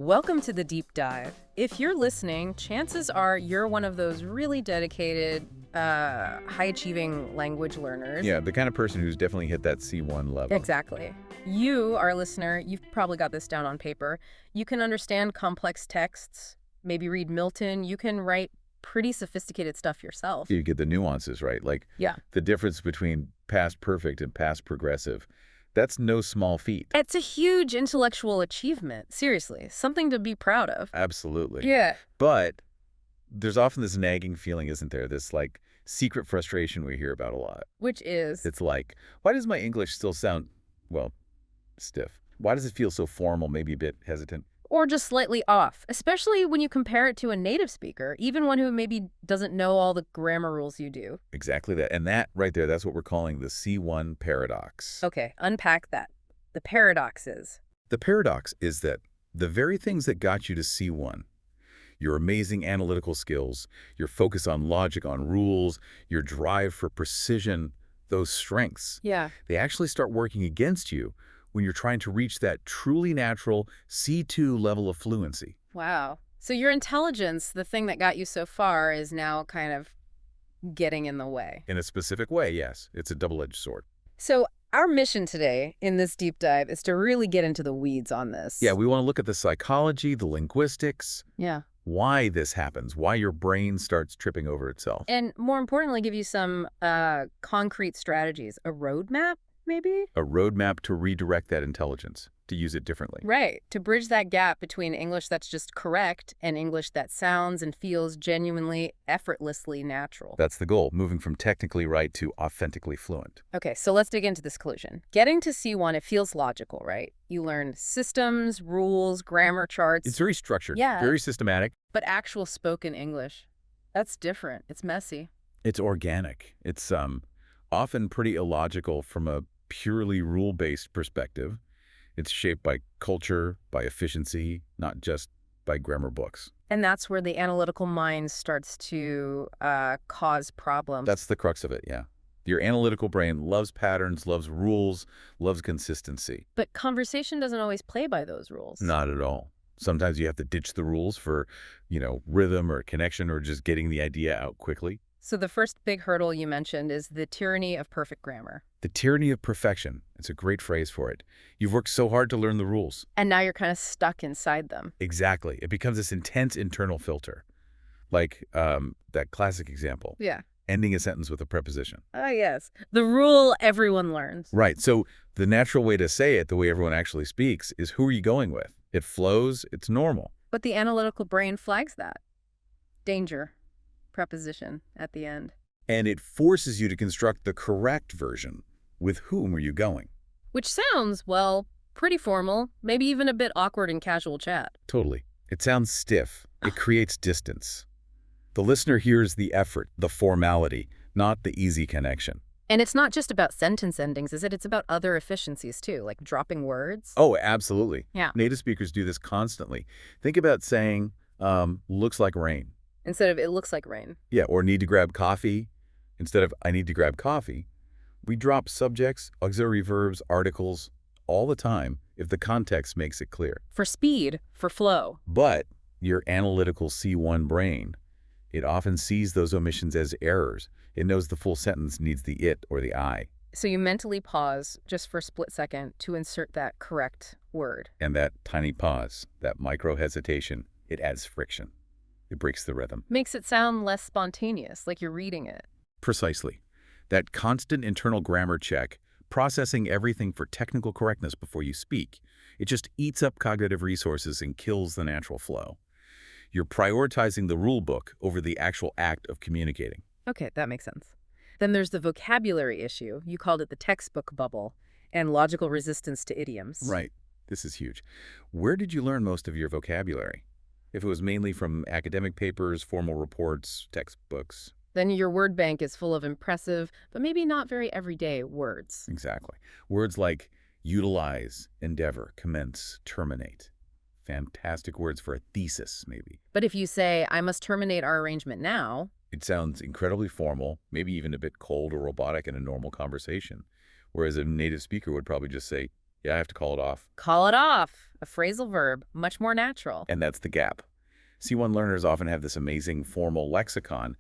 Welcome to the deep dive. If you're listening, chances are you're one of those really dedicated, high-achieving language learners. Yeah, the kind of person who's definitely hit that C1 level. Exactly. You, our listener, you've probably got this down on paper. You can understand complex texts, maybe read Milton. You can write pretty sophisticated stuff yourself. You get the nuances right, like Yeah. the difference between past perfect and past progressive. That's no small feat. It's a huge intellectual achievement, seriously. Something to be proud of. Absolutely. Yeah. But there's often this nagging feeling, isn't there? This, like, secret frustration we hear about a lot. Which is? It's like, why does my English still sound, well, stiff? Why does it feel so formal, maybe a bit hesitant? Or just slightly off, especially when you compare it to a native speaker, even one who maybe doesn't know all the grammar rules you do. Exactly that. And that right there, that's what we're calling the C1 paradox. Okay, unpack that. The paradox is. The paradox is that the very things that got you to C1, your amazing analytical skills, your focus on logic, on rules, your drive for precision, those strengths, Yeah. they actually start working against you when you're trying to reach that truly natural C2 level of fluency. Wow. So your intelligence, the thing that got you so far, is now kind of getting in the way. In a specific way, yes. It's a double-edged sword. So our mission today in this deep dive is to really get into the weeds on this. Yeah, we want to look at the psychology, the linguistics, Yeah. why this happens, why your brain starts tripping over itself. And more importantly, give you some concrete strategies. A roadmap, maybe? A roadmap to redirect that intelligence, to use it differently. Right. To bridge that gap between English that's just correct and English that sounds and feels genuinely, effortlessly natural. That's the goal, moving from technically right to authentically fluent. Okay, so let's dig into this collusion. Getting to C1, it feels logical, right? You learn systems, rules, grammar charts. It's very structured, Yeah. very systematic. But actual spoken English, that's different. It's messy. It's organic. It's often pretty illogical from a purely rule-based perspective. It's shaped by culture, by efficiency, not just by grammar books. And that's where the analytical mind starts to cause problems. That's the crux of it, yeah. Your analytical brain loves patterns, loves rules, loves consistency. But conversation doesn't always play by those rules. Not at all. Sometimes you have to ditch the rules for, rhythm or connection or just getting the idea out quickly. So the first big hurdle you mentioned is the tyranny of perfect grammar. The tyranny of perfection. It's a great phrase for it. You've worked so hard to learn the rules. And now you're kind of stuck inside them. Exactly. It becomes this intense internal filter. Like that classic example. Yeah. Ending a sentence with a preposition. Ah, yes. The rule everyone learns. Right. So the natural way to say it, the way everyone actually speaks, is who are you going with? It flows. It's normal. But the analytical brain flags that. Danger. Preposition at the end. And it forces you to construct the correct version. With whom are you going? Which sounds, well, pretty formal, maybe even a bit awkward in casual chat. Totally. It sounds stiff. It creates distance. The listener hears the effort, the formality, not the easy connection. And it's not just about sentence endings, is it? It's about other efficiencies, too, like dropping words. Oh, absolutely. Yeah. Native speakers do this constantly. Think about saying, looks like rain. Instead of, it looks like rain. Yeah, or need to grab coffee. Instead of, I need to grab coffee, we drop subjects, auxiliary verbs, articles all the time if the context makes it clear. For speed, for flow. But your analytical C1 brain, it often sees those omissions as errors. It knows the full sentence needs the it or the I. So you mentally pause just for a split second to insert that correct word. And that tiny pause, that micro hesitation, it adds friction. It breaks the rhythm. Makes it sound less spontaneous, like you're reading it. Precisely. That constant internal grammar check, processing everything for technical correctness before you speak, it just eats up cognitive resources and kills the natural flow. You're prioritizing the rule book over the actual act of communicating. Okay, that makes sense. Then there's the vocabulary issue. You called it the textbook bubble and logical resistance to idioms. Right. This is huge. Where did you learn most of your vocabulary? If it was mainly from academic papers, formal reports, textbooks. Then your word bank is full of impressive, but maybe not very everyday words. Exactly. Words like utilize, endeavor, commence, terminate. Fantastic words for a thesis, maybe. But if you say, I must terminate our arrangement now, It sounds incredibly formal, maybe even a bit cold or robotic in a normal conversation, whereas a native speaker would probably just say, Yeah, I have to call it off. Call it off. A phrasal verb, much more natural. And that's the gap. C1 learners often have this amazing formal lexicon,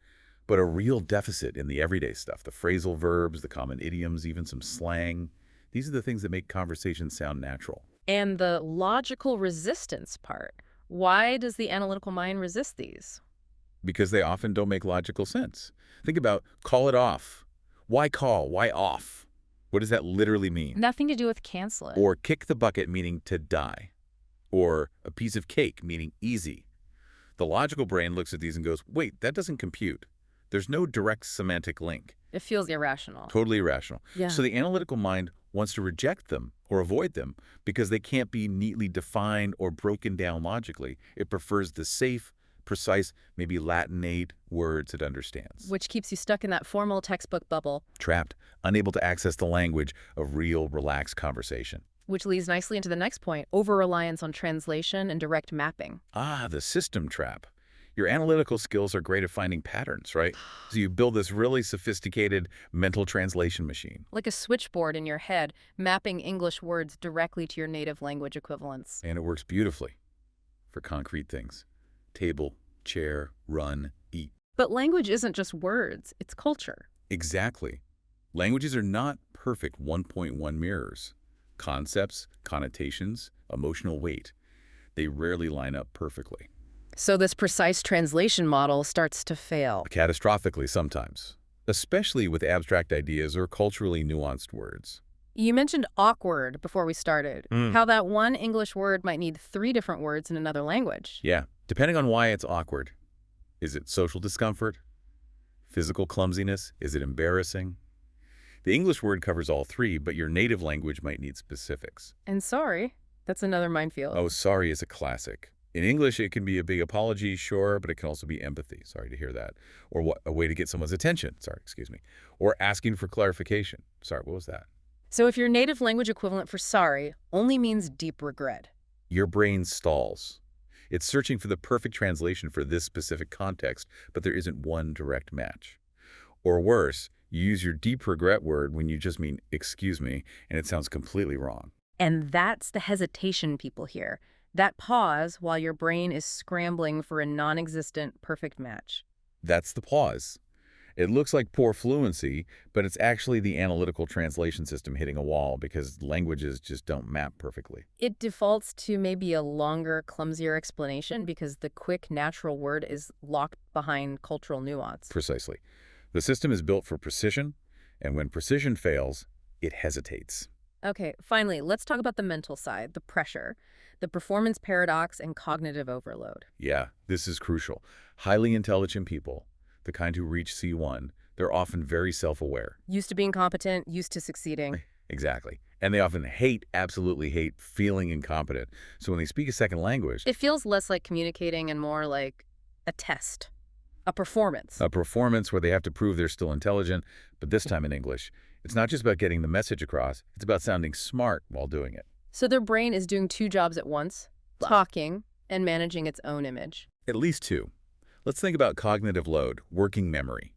but a real deficit in the everyday stuff, the phrasal verbs, the common idioms, even some slang. These are the things that make conversations sound natural. And the logical resistance part. Why does the analytical mind resist these? Because they often don't make logical sense. Think about call it off. Why call? Why off? What does that literally mean? Nothing to do with cancel it. Or kick the bucket, meaning to die. Or a piece of cake, meaning easy. The logical brain looks at these and goes, wait, that doesn't compute. There's no direct semantic link. It feels irrational. Totally irrational. Yeah. So the analytical mind wants to reject them or avoid them because they can't be neatly defined or broken down logically. It prefers the safe, precise, maybe Latinate words it understands. Which keeps you stuck in that formal textbook bubble. Trapped, unable to access the language of real, relaxed conversation. Which leads nicely into the next point, over-reliance on translation and direct mapping. Ah, the system trap. Your analytical skills are great at finding patterns, right? So you build this really sophisticated mental translation machine. Like a switchboard in your head, mapping English words directly to your native language equivalents. And it works beautifully for concrete things. Table, chair, run, eat. But language isn't just words, it's culture. Exactly. Languages are not perfect 1.1 mirrors. Concepts, connotations, emotional weight. They rarely line up perfectly. So this precise translation model starts to fail. Catastrophically sometimes, especially with abstract ideas or culturally nuanced words. You mentioned awkward before we started. Mm. How that one English word might need 3 different words in another language. Yeah, depending on why it's awkward. Is it social discomfort? Physical clumsiness? Is it embarrassing? The English word covers all 3, but your native language might need specifics. And sorry, that's another minefield. Oh, sorry is a classic. In English, it can be a big apology, sure, but it can also be empathy. Sorry to hear that. Or a way to get someone's attention. Sorry, excuse me. Or asking for clarification. Sorry, what was that? So if your native language equivalent for sorry only means deep regret. Your brain stalls. It's searching for the perfect translation for this specific context, but there isn't one direct match. Or worse, you use your deep regret word when you just mean excuse me, and it sounds completely wrong. And that's the hesitation people hear. That pause while your brain is scrambling for a non-existent perfect match. That's the pause. It looks like poor fluency, but it's actually the analytical translation system hitting a wall because languages just don't map perfectly. It defaults to maybe a longer, clumsier explanation because the quick, natural word is locked behind cultural nuance. Precisely. The system is built for precision, and when precision fails, it hesitates. Okay, finally, let's talk about the mental side, the pressure, the performance paradox, and cognitive overload. Yeah, this is crucial. Highly intelligent people, the kind who reach C1, they're often very self-aware. Used to being competent, used to succeeding. Exactly. And they often absolutely hate feeling incompetent. So when they speak a second language, It feels less like communicating and more like a test, a performance. a performance where they have to prove they're still intelligent, but this time in English, it's not just about getting the message across, it's about sounding smart while doing it. So their brain is doing 2 jobs at once, talking and managing its own image. At least 2. Let's think about cognitive load, working memory.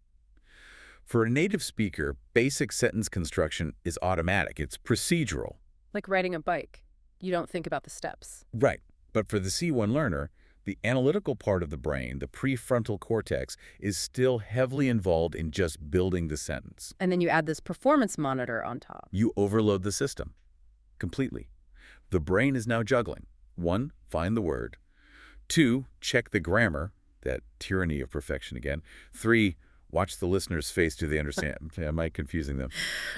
For a native speaker, basic sentence construction is automatic. It's procedural. Like riding a bike. You don't think about the steps. Right. But for the C1 learner, the analytical part of the brain, the prefrontal cortex, is still heavily involved in just building the sentence. And then you add this performance monitor on top. You overload the system completely. The brain is now juggling. 1, find the word. 2, check the grammar, that tyranny of perfection again. 3, watch the listener's face. Do they understand? Am I confusing them?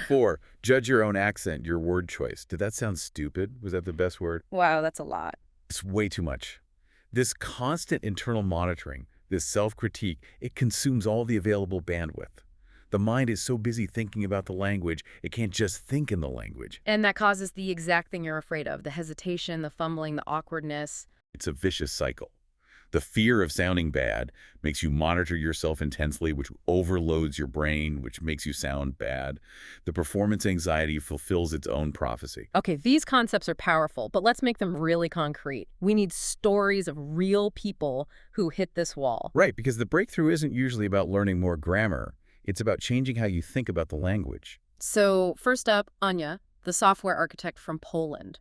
4, judge your own accent, your word choice. Did that sound stupid? Was that the best word? Wow, that's a lot. It's way too much. This constant internal monitoring, this self-critique, it consumes all the available bandwidth. The mind is so busy thinking about the language, it can't just think in the language. And that causes the exact thing you're afraid of, the hesitation, the fumbling, the awkwardness. It's a vicious cycle. The fear of sounding bad makes you monitor yourself intensely, which overloads your brain, which makes you sound bad. The performance anxiety fulfills its own prophecy. Okay, these concepts are powerful, but let's make them really concrete. We need stories of real people who hit this wall. Right, because the breakthrough isn't usually about learning more grammar. It's about changing how you think about the language. So first up, Anya, the software architect from Poland.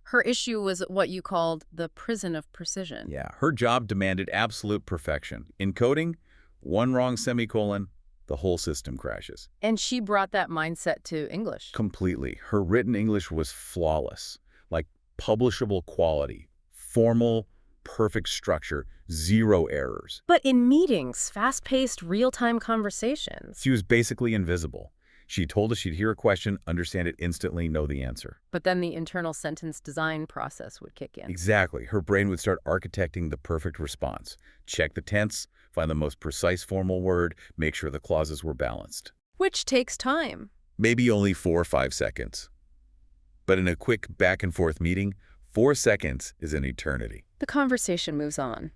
Her issue was what you called the prison of precision. Yeah, her job demanded absolute perfection. In coding, one wrong semicolon, the whole system crashes. And she brought that mindset to English. Completely. Her written English was flawless, like publishable quality, formal, perfect structure, zero errors. But in meetings, fast-paced, real-time conversations. She was basically invisible. She told us she'd hear a question, understand it instantly, know the answer. But then the internal sentence design process would kick in. Exactly. Her brain would start architecting the perfect response. Check the tense, find the most precise formal word, make sure the clauses were balanced. Which takes time. Maybe only 4 or 5 seconds. But in a quick back-and-forth meeting, 4 seconds is an eternity. The conversation moves on.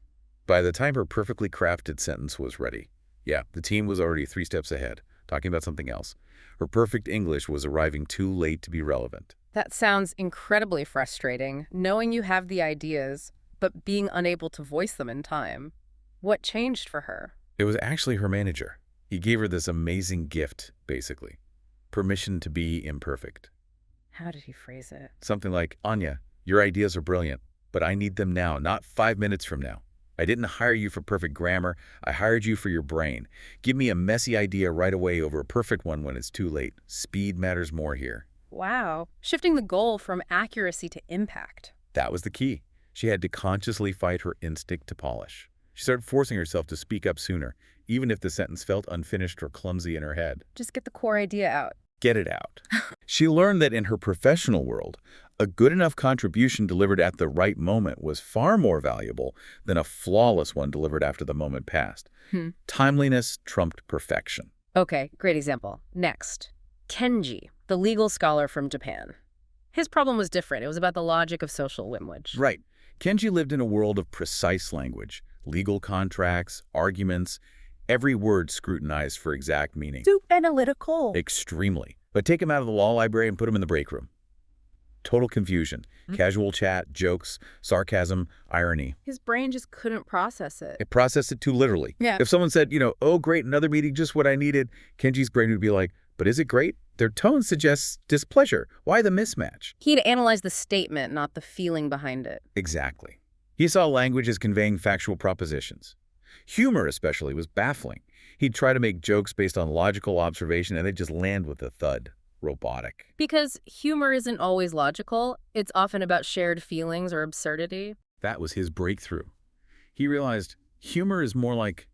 By the time her perfectly crafted sentence was ready, yeah, the team was already 3 steps ahead, talking about something else. Her perfect English was arriving too late to be relevant. That sounds incredibly frustrating, knowing you have the ideas, but being unable to voice them in time. What changed for her? It was actually her manager. He gave her this amazing gift, basically. Permission to be imperfect. How did he phrase it? Something like, Anya, your ideas are brilliant, but I need them now, not 5 minutes from now. I didn't hire you for perfect grammar. I hired you for your brain. Give me a messy idea right away over a perfect one when it's too late. Speed matters more here. Wow. Shifting the goal from accuracy to impact. That was the key. She had to consciously fight her instinct to polish. She started forcing herself to speak up sooner, even if the sentence felt unfinished or clumsy in her head. Just get the core idea out. Get it out. She learned that in her professional world, a good enough contribution delivered at the right moment was far more valuable than a flawless one delivered after the moment passed. Timeliness trumped perfection. Okay, great example. Next, Kenji, the legal scholar from Japan. His problem was different. It was about the logic of social language. Right. Kenji lived in a world of precise language, legal contracts, arguments, every word scrutinized for exact meaning. Too analytical. Extremely. But take him out of the law library and put him in the break room. Total confusion. Casual chat, jokes, sarcasm, irony. His brain just couldn't process it. It processed it too literally. Yeah. If someone said, oh, great, another meeting, just what I needed, Kenji's brain would be like, but is it great? Their tone suggests displeasure. Why the mismatch? He'd analyze the statement, not the feeling behind it. Exactly. He saw language as conveying factual propositions. Humor, especially, was baffling. He'd try to make jokes based on logical observation, and they'd just land with a thud. Robotic. Because humor isn't always logical. It's often about shared feelings or absurdity. That was his breakthrough. He realized humor is more like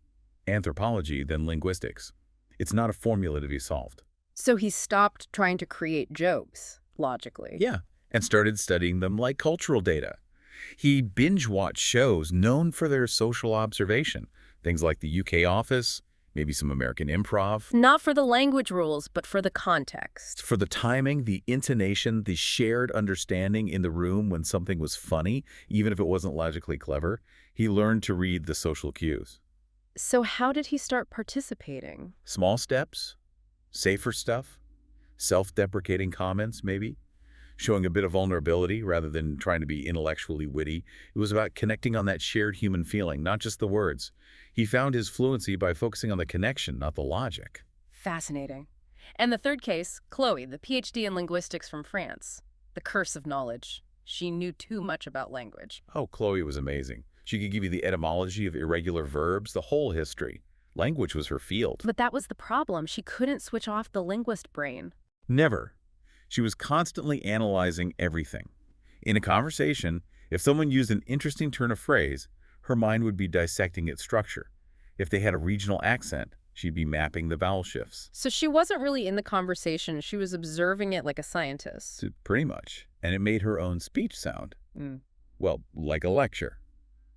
anthropology than linguistics. It's not a formula to be solved. So he stopped trying to create jokes, logically. Yeah, and started studying them like cultural data. He binge-watched shows known for their social observation, things like the UK Office, maybe some American Improv. Not for the language rules, but for the context. For the timing, the intonation, the shared understanding in the room when something was funny, even if it wasn't logically clever, he learned to read the social cues. So how did he start participating? Small steps, safer stuff, self-deprecating comments, maybe. Showing a bit of vulnerability rather than trying to be intellectually witty. It was about connecting on that shared human feeling, not just the words. He found his fluency by focusing on the connection, not the logic. Fascinating. And the third case, Chloe, the PhD in linguistics from France. The curse of knowledge. She knew too much about language. Oh, Chloe was amazing. She could give you the etymology of irregular verbs, the whole history. Language was her field. But that was the problem. She couldn't switch off the linguist brain. Never. She was constantly analyzing everything. In a conversation, if someone used an interesting turn of phrase, her mind would be dissecting its structure. If they had a regional accent, she'd be mapping the vowel shifts. So she wasn't really in the conversation. She was observing it like a scientist. So pretty much. And it made her own speech sound. Well, like a lecture.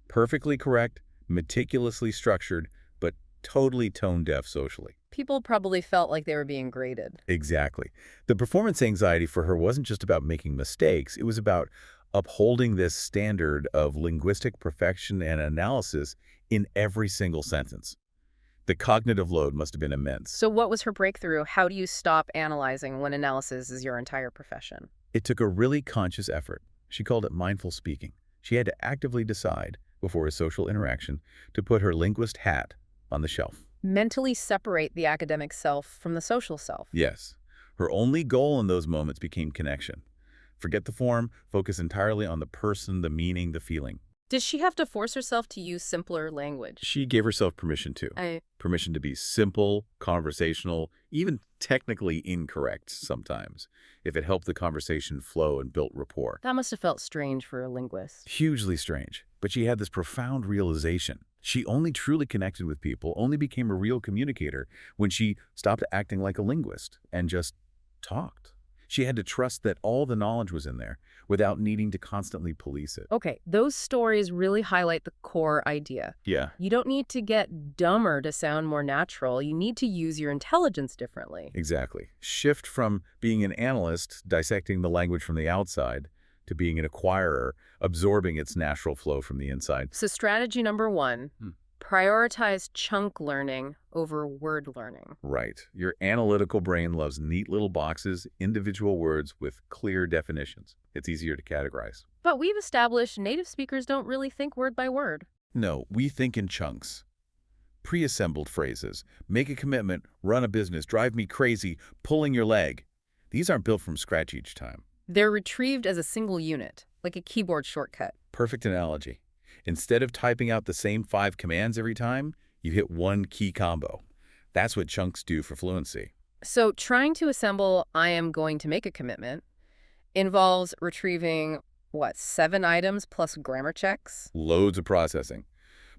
Perfectly correct, meticulously structured, but totally tone-deaf socially. People probably felt like they were being graded. Exactly. The performance anxiety for her wasn't just about making mistakes. It was about upholding this standard of linguistic perfection and analysis in every single sentence. The cognitive load must have been immense. So what was her breakthrough? How do you stop analyzing when analysis is your entire profession? It took a really conscious effort. She called it mindful speaking. She had to actively decide, before a social interaction, to put her linguist hat on the shelf. Mentally separate the academic self from the social self. Yes. Her only goal in those moments became connection. Forget the form, focus entirely on the person, the meaning, the feeling. Did she have to force herself to use simpler language? She gave herself permission to. Permission to be simple, conversational, even technically incorrect sometimes, if it helped the conversation flow and built rapport. That must have felt strange for a linguist. Hugely strange, but she had this profound realization. She only truly connected with people, only became a real communicator when she stopped acting like a linguist and just talked. She had to trust that all the knowledge was in there without needing to constantly police it. Okay, those stories really highlight the core idea. Yeah. You don't need to get dumber to sound more natural. You need to use your intelligence differently. Exactly. Shift from being an analyst, dissecting the language from the outside, to being an acquirer, absorbing its natural flow from the inside. So strategy number 1, prioritize chunk learning over word learning. Right. Your analytical brain loves neat little boxes, individual words with clear definitions. It's easier to categorize. But we've established native speakers don't really think word by word. No, we think in chunks. Pre-assembled phrases, make a commitment, run a business, drive me crazy, pulling your leg. These aren't built from scratch each time. They're retrieved as a single unit, like a keyboard shortcut. Perfect analogy. Instead of typing out the same 5 commands every time, you hit one key combo. That's what chunks do for fluency. So trying to assemble I am going to make a commitment involves retrieving, 7 items plus grammar checks? Loads of processing.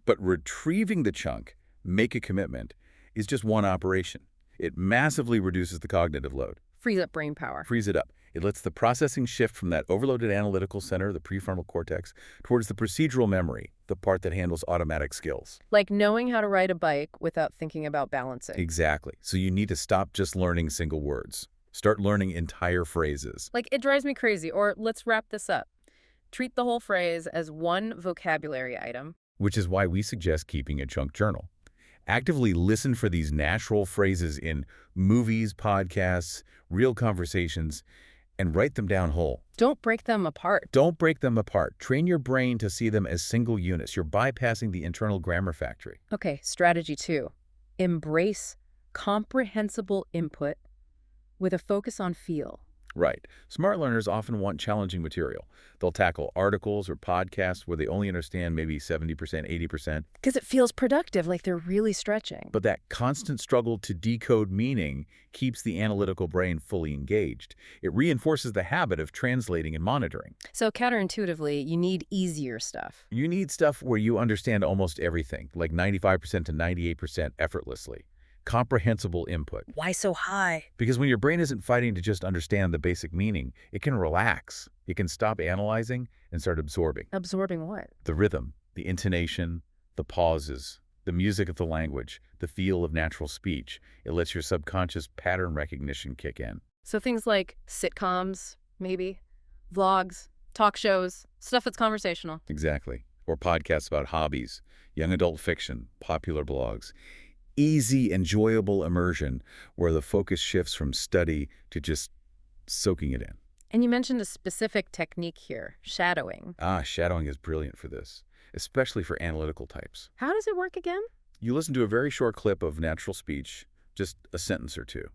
But retrieving the chunk, make a commitment, is just one operation. It massively reduces the cognitive load. Frees up brain power. Frees it up. It lets the processing shift from that overloaded analytical center, the prefrontal cortex, towards the procedural memory, the part that handles automatic skills. Like knowing how to ride a bike without thinking about balancing. Exactly. So you need to stop just learning single words. Start learning entire phrases. Like, it drives me crazy, or let's wrap this up. Treat the whole phrase as one vocabulary item. Which is why we suggest keeping a chunk journal. Actively listen for these natural phrases in movies, podcasts, real conversations, and write them down whole. Don't break them apart. Don't break them apart. Train your brain to see them as single units. You're bypassing the internal grammar factory. Okay, strategy 2. Embrace comprehensible input with a focus on feel. Right. Smart learners often want challenging material. They'll tackle articles or podcasts where they only understand maybe 70%, 80%. Because it feels productive, like they're really stretching. But that constant struggle to decode meaning keeps the analytical brain fully engaged. It reinforces the habit of translating and monitoring. So counterintuitively, you need easier stuff. You need stuff where you understand almost everything, like 95% to 98% effortlessly. Comprehensible input. Why so high? Because when your brain isn't fighting to just understand the basic meaning, it can relax. It can stop analyzing and start absorbing. Absorbing what? The rhythm, the intonation, the pauses, the music of the language, the feel of natural speech. It lets your subconscious pattern recognition kick in. So things like sitcoms, maybe, vlogs, talk shows, stuff that's conversational. Exactly. Or podcasts about hobbies, young adult fiction, popular blogs. Easy, enjoyable immersion where the focus shifts from study to just soaking it in. And you mentioned a specific technique here, shadowing. Shadowing is brilliant for this, especially for analytical types. How does it work again? You listen to a very short clip of natural speech, just a sentence or two,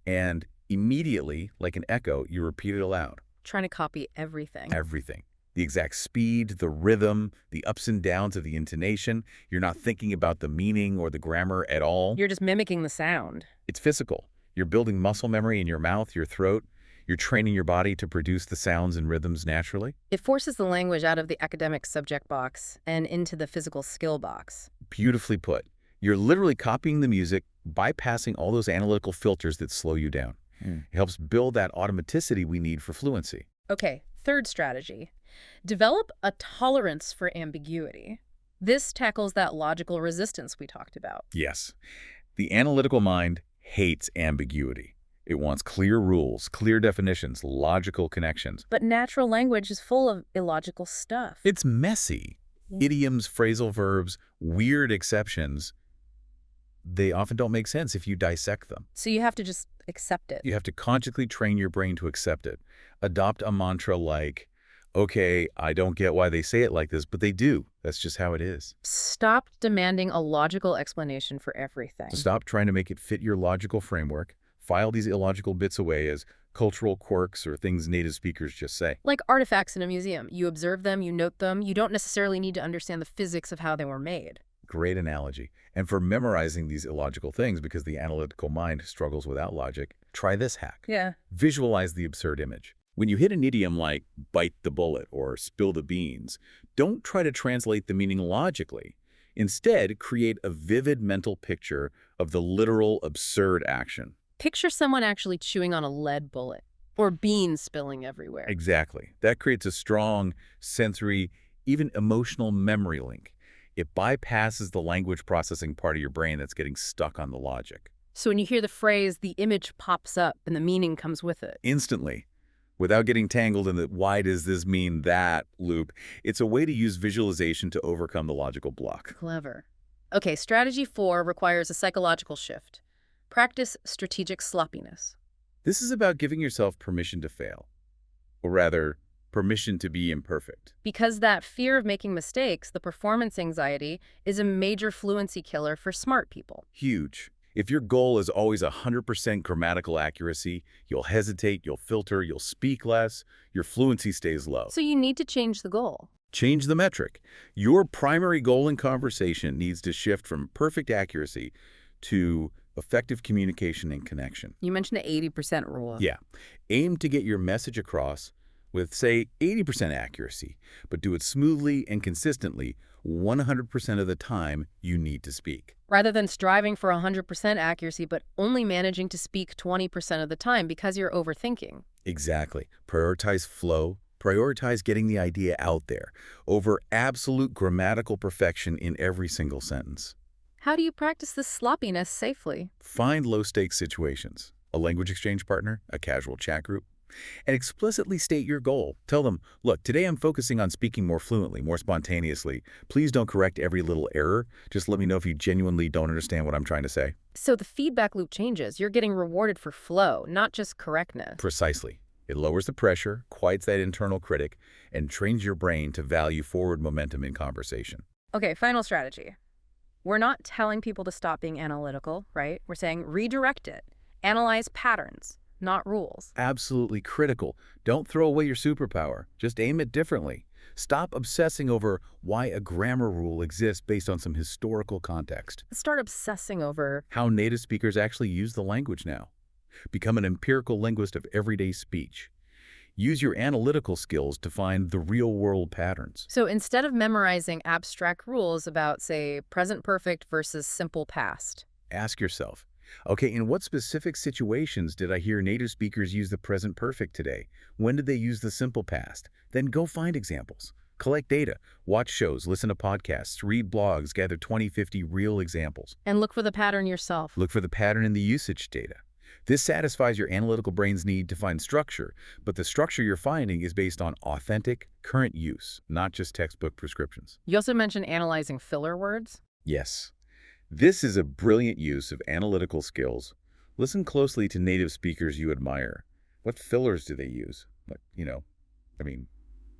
and immediately, like an echo, you repeat it aloud. Trying to copy everything. Everything. The exact speed, the rhythm, the ups and downs of the intonation. You're not thinking about the meaning or the grammar at all. You're just mimicking the sound. It's physical. You're building muscle memory in your mouth, your throat. You're training your body to produce the sounds and rhythms naturally. It forces the language out of the academic subject box and into the physical skill box. Beautifully put. You're literally copying the music, bypassing all those analytical filters that slow you down. It helps build that automaticity we need for fluency. Okay, third strategy. Develop a tolerance for ambiguity. This tackles that logical resistance we talked about. Yes. The analytical mind hates ambiguity. It wants clear rules, clear definitions, logical connections. But natural language is full of illogical stuff. It's messy. Idioms, phrasal verbs, weird exceptions. They often don't make sense if you dissect them. So you have to just accept it. You have to consciously train your brain to accept it. Adopt a mantra like, okay, I don't get why they say it like this, but they do. That's just how it is. Stop demanding a logical explanation for everything. Stop trying to make it fit your logical framework. file these illogical bits away as cultural quirks or things native speakers just say. Like artifacts in a museum. You observe them, you note them. You don't necessarily need to understand the physics of how they were made. Great analogy. And for memorizing these illogical things, because the analytical mind struggles without logic, try this hack. Yeah. Visualize the absurd image. When you hit an idiom like bite the bullet or spill the beans, don't try to translate the meaning logically. Instead, create a vivid mental picture of the literal absurd action. Picture someone actually chewing on a lead bullet or beans spilling everywhere. Exactly. That creates a strong sensory, even emotional memory link. It bypasses the language processing part of your brain that's getting stuck on the logic. So when you hear the phrase, the image pops up and the meaning comes with it. Instantly, without getting tangled in the why does this mean that loop. It's a way to use visualization to overcome the logical block. Clever. Okay, strategy 4 requires a psychological shift. Practice strategic sloppiness. This is about giving yourself permission to fail, or rather, permission to be imperfect. Because that fear of making mistakes, the performance anxiety, is a major fluency killer for smart people. Huge. If your goal is always 100% grammatical accuracy, you'll hesitate, you'll filter, you'll speak less, your fluency stays low. So you need to change the goal. Change the metric. Your primary goal in conversation needs to shift from perfect accuracy to effective communication and connection. You mentioned the 80% rule. Yeah. Aim to get your message across with, say, 80% accuracy, but do it smoothly and consistently 100% of the time you need to speak. Rather than striving for 100% accuracy but only managing to speak 20% of the time because you're overthinking. Exactly. Prioritize flow. Prioritize getting the idea out there over absolute grammatical perfection in every single sentence. How do you practice this sloppiness safely? Find low-stakes situations, a language exchange partner, a casual chat group, and explicitly state your goal. Tell them, look, today I'm focusing on speaking more fluently, more spontaneously. Please don't correct every little error. Just let me know if you genuinely don't understand what I'm trying to say. So the feedback loop changes. You're getting rewarded for flow, not just correctness. Precisely. It lowers the pressure, quiets that internal critic, and trains your brain to value forward momentum in conversation. Okay, final strategy. We're not telling people to stop being analytical, right? We're saying redirect it. Analyze patterns, not rules. Absolutely critical. Don't throw away your superpower. Just aim it differently. Stop obsessing over why a grammar rule exists based on some historical context. Start obsessing over How native speakers actually use the language now. Become an empirical linguist of everyday speech. Use your analytical skills to find the real-world patterns. So instead of memorizing abstract rules about, say, present perfect versus simple past, Ask yourself, okay, in what specific situations did I hear native speakers use the present perfect today? When did they use the simple past? Then go find examples. Collect data, watch shows, listen to podcasts, read blogs, gather 20, 50 real examples. and look for the pattern yourself. Look for the pattern in the usage data. This satisfies your analytical brain's need to find structure, but the structure you're finding is based on authentic, current use, not just textbook prescriptions. You also mentioned analyzing filler words. Yes, this is a brilliant use of analytical skills. Listen closely to native speakers you admire. What fillers do they use? Like,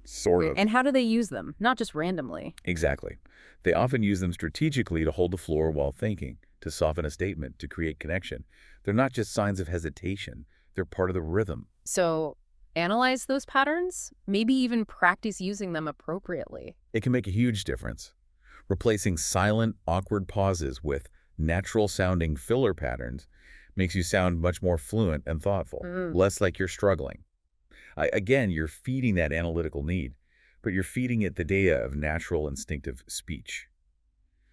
sort of. And how do they use them? Not just randomly. Exactly. They often use them strategically to hold the floor while thinking, to soften a statement, to create connection. They're not just signs of hesitation. They're part of the rhythm. So analyze those patterns, maybe even practice using them appropriately. It can make a huge difference. Replacing silent, awkward pauses with natural-sounding filler patterns makes you sound much more fluent and thoughtful, less like you're struggling. Again, you're feeding that analytical need, but you're feeding it the data of natural, instinctive speech.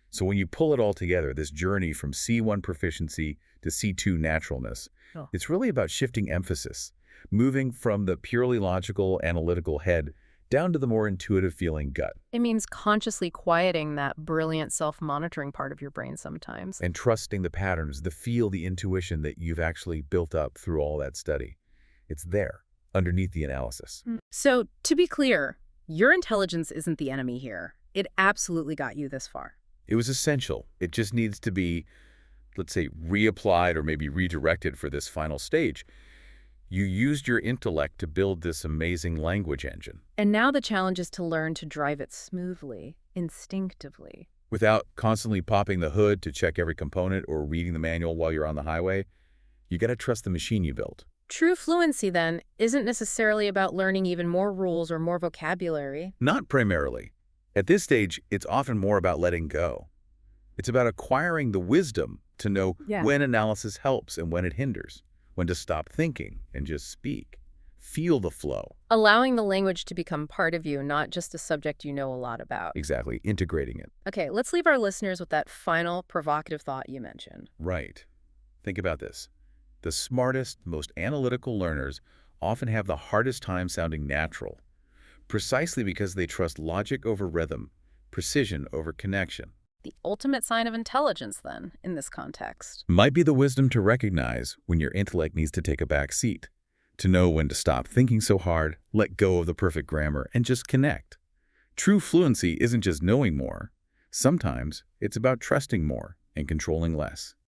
So when you pull it all together, this journey from C1 proficiency to C2 naturalness, it's really about shifting emphasis, moving from the purely logical, analytical head down to the more intuitive feeling gut. It means consciously quieting that brilliant self-monitoring part of your brain sometimes. And trusting the patterns, the feel, the intuition that you've actually built up through all that study. It's there, underneath the analysis. So to be clear, your intelligence isn't the enemy here. It absolutely got you this far. It was essential. It just needs to be, let's say, reapplied or maybe redirected for this final stage. You used your intellect to build this amazing language engine. And now the challenge is to learn to drive it smoothly, instinctively. Without constantly popping the hood to check every component or reading the manual while you're on the highway. You gotta trust the machine you built. True fluency, then, isn't necessarily about learning even more rules or more vocabulary. Not primarily. At this stage, it's often more about letting go. It's about acquiring the wisdom to know Yeah. when analysis helps and when it hinders, when to stop thinking and just speak. Feel the flow. Allowing the language to become part of you, not just a subject you know a lot about. Exactly, integrating it. Okay, let's leave our listeners with that final provocative thought you mentioned. Right. Think about this. The smartest, most analytical learners often have the hardest time sounding natural, precisely because they trust logic over rhythm, precision over connection. The ultimate sign of intelligence, then, in this context. Might be the wisdom to recognize when your intellect needs to take a back seat, to know when to stop thinking so hard, let go of the perfect grammar, and just connect. True fluency isn't just knowing more. Sometimes it's about trusting more and controlling less.